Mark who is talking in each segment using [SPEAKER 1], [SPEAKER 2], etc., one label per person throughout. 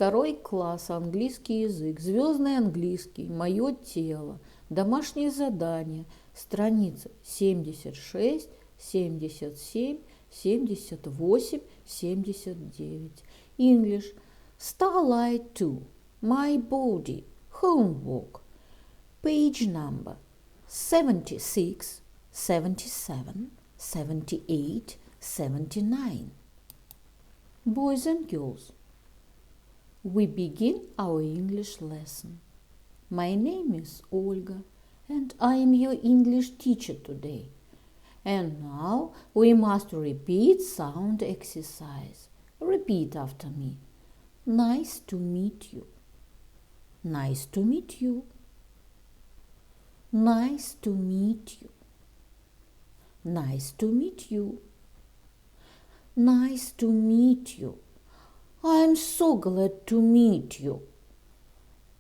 [SPEAKER 1] 2 класс, английский язык, Звездный английский, Моё тело, домашнее задание, страница 76, 77, 78, 79. English. Starlight 2. My body. Homework. Page number 76, 77, 78, 79. Boys and girls, we begin our English lesson. My name is Olga, and I am your English teacher today. And now we must repeat sound exercise. Repeat after me. Nice to meet you. Nice to meet you. Nice to meet you. Nice to meet you. Nice to meet you. I'm so glad to meet you.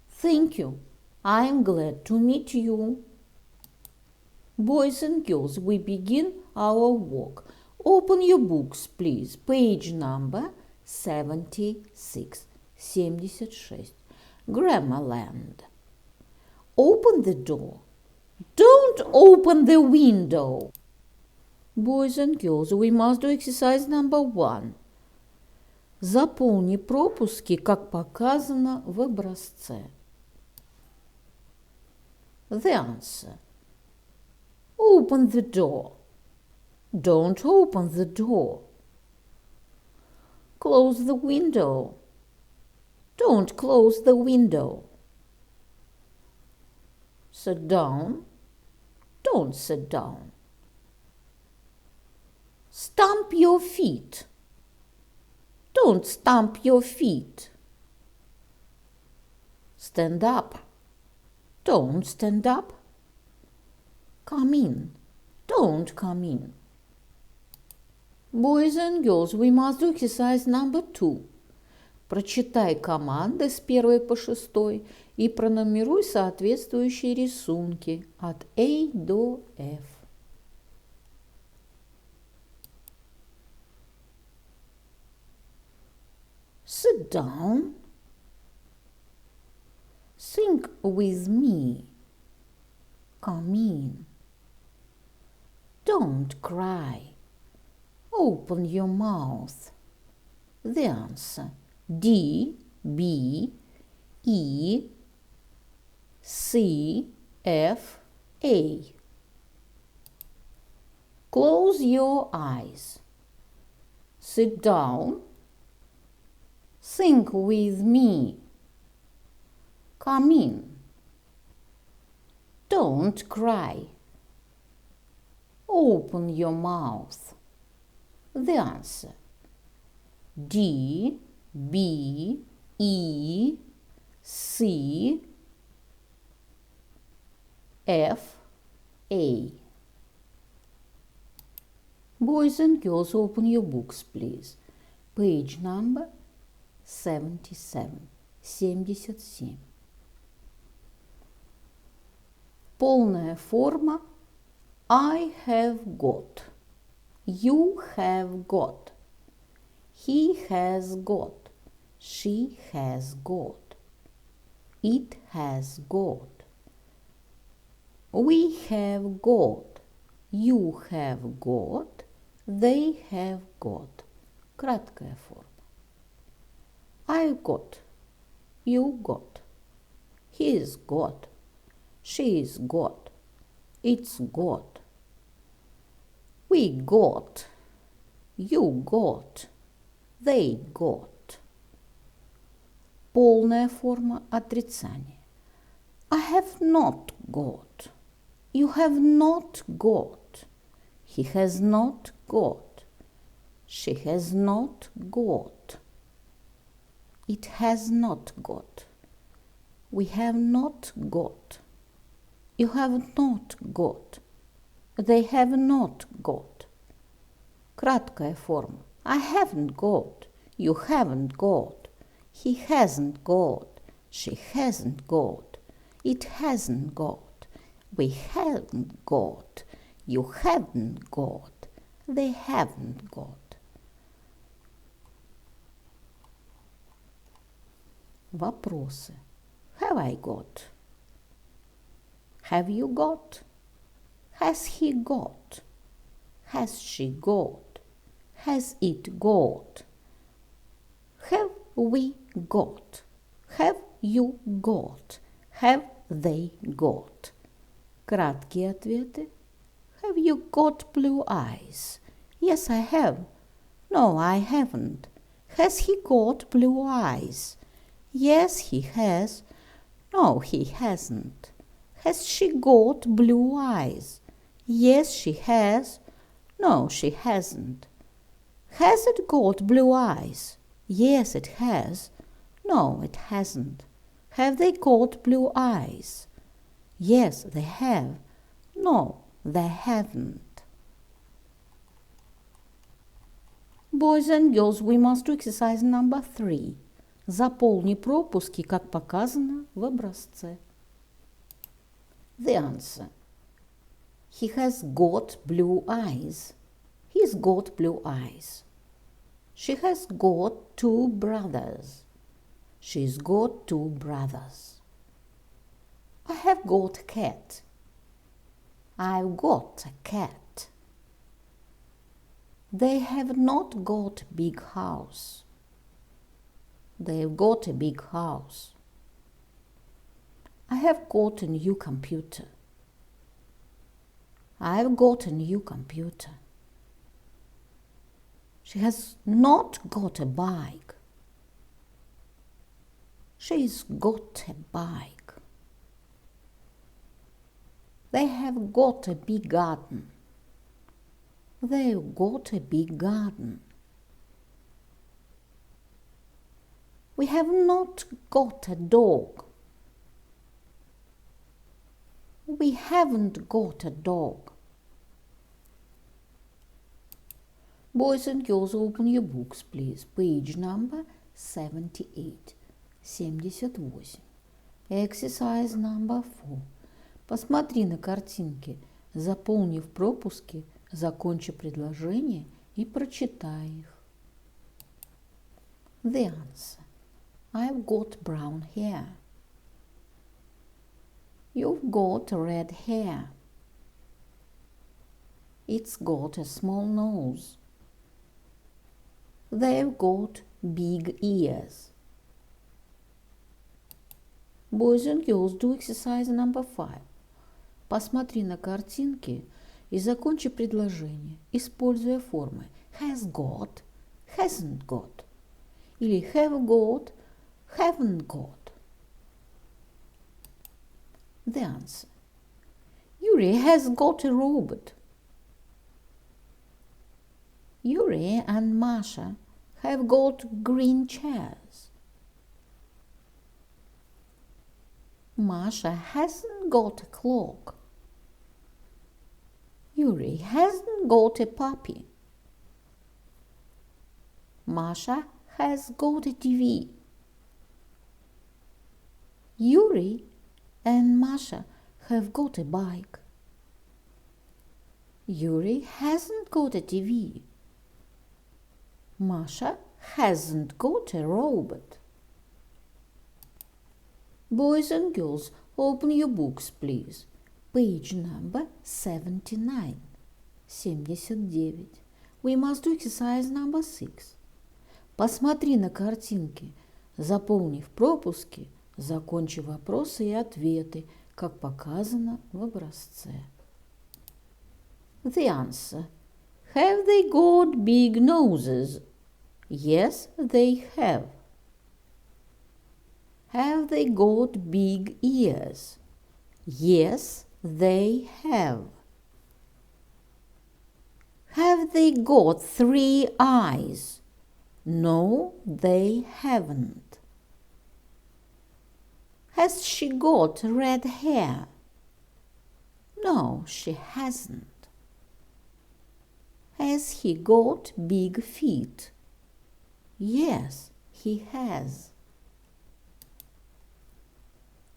[SPEAKER 1] Thank you. I'm glad to meet you. Boys and girls, we begin our work. Open your books, please. Page number 76, 76. Grammarland. Open the door. Don't open the window. Boys and girls, we must do exercise number 1. Заполни пропуски, как показано в образце. The answer. Open the door. Don't open the door. Close the window. Don't close the window. Sit down. Don't sit down. Stamp your feet. Don't stamp your feet. Stand up. Don't stand up. Come in. Don't come in. Boys and girls, we must do exercise number 2. Прочитай команды с 1 по 6 и пронумеруй соответствующие рисунки от A до F. Sit down. Think with me. Come in. Don't cry. Open your mouth. The answer. D, B, E, C, F, A. Close your eyes. Sit down. Think with me. Come in. Don't cry. Open your mouth. The answer. D, B, E, C, F, A. Boys and girls, open your books, please. Page number 77. 77. Полная форма I have got. You have got. He has got. She has got. It has got. We have got. You have got. They have got. Краткая форма. I got. You got. He's got. She's got. It's got. We got. You got. They got. Полная форма отрицания. I have not got. You have not got. He has not got. She has not got. It has not got. We have not got. You have not got. They have not got. Краткая форма. I haven't got. You haven't got. He hasn't got. She hasn't got. It hasn't got. We haven't got. You haven't got. They haven't got. Вопросы. Have I got? Have you got? Has he got? Has she got? Has it got? Have we got? Have you got? Have they got? Краткие ответы. Have you got blue eyes? Yes, I have. No, I haven't. Has he got blue eyes? Yes, he has. No, he hasn't. Has she got blue eyes? Yes, she has. No, she hasn't. Has it got blue eyes? Yes, it has. No, it hasn't. Have they got blue eyes? Yes, they have. No, they haven't. Boys and girls, we must do exercise number 3. Заполни пропуски, как показано в образце. The answer. He has got blue eyes. He's got blue eyes. She has got 2 brothers. She's got 2 brothers. I have got a cat. I've got a cat. They have not got a big house. They've got a big house. I have got a new computer. I've got a new computer. She has not got a bike. She's got a bike. They have got a big garden. They've got a big garden. We have not got a dog. We haven't got a dog. Boys and girls, open your books, please. Page number 78. 78. Exercise number 4. Посмотри на картинки, заполнив пропуски, закончи предложение и прочитай их. The answer. I've got brown hair. You've got red hair. It's got a small nose. They've got big ears. Boys and girls, do exercise number 5. Посмотри на картинки и закончи предложение, используя формы has got, hasn't got или have got, haven't got. The answer. Yuri has got a robot. Yuri and Masha have got green chairs. Masha hasn't got a clock. Yuri hasn't got a puppy. Masha has got a TV. Yuri and Masha have got a bike. Yuri hasn't got a TV. Masha hasn't got a robot. Boys and girls, open your books, please. Page number 79. 79. We must do exercise number 6. Посмотри на картинки, заполнив пропуски, закончи вопросы и ответы, как показано в образце. The answer. Have they got big noses? Yes, they have. Have they got big ears? Yes, they have. Have they got 3 eyes? No, they haven't. Has she got red hair? No, she hasn't. Has he got big feet? Yes, he has.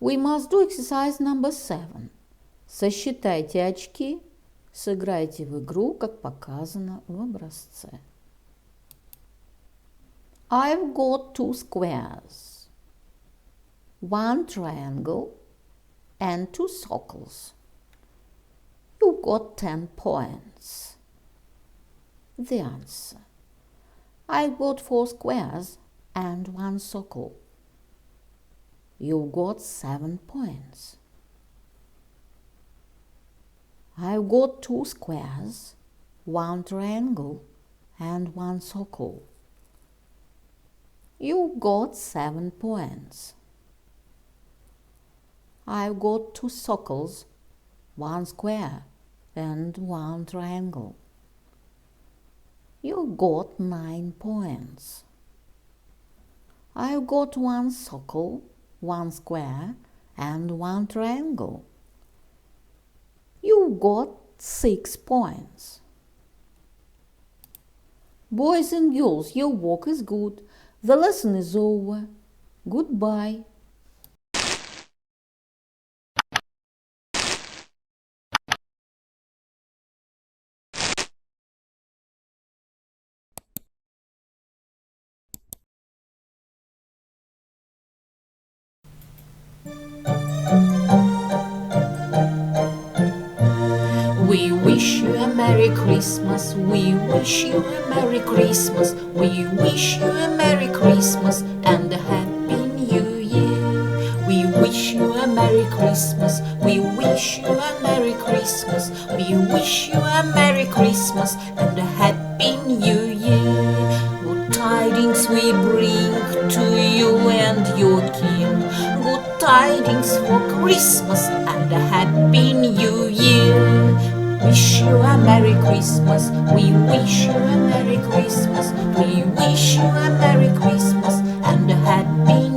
[SPEAKER 1] We must do exercise number 7. Сосчитайте очки, сыграйте в игру, как показано в образце. I've got 2 squares. one triangle, and 2 circles. You got 10 points. The answer. I got 4 squares and 1 circle. You got 7 points. I've got 2 squares, 1 triangle, and 1 circle. You got 7 points. I've got 2 circles, 1 square, and 1 triangle. You got 9 points. I've got 1 circle, 1 square, and 1 triangle. You got 6 points. Boys and girls, your work is good. The lesson is over. Goodbye.
[SPEAKER 2] We wish you a Merry Christmas. We wish you a Merry Christmas. We wish you a Merry Christmas and a Happy New Year. We wish you a Merry Christmas. We wish you a Merry Christmas. We wish you a Merry Christmas and a Happy New Year. Good tidings we bring to you and your king. Good tidings for Christmas and a Happy New Year. Wish you a Merry Christmas. We wish you a Merry Christmas. We wish you a Merry Christmas and a Happy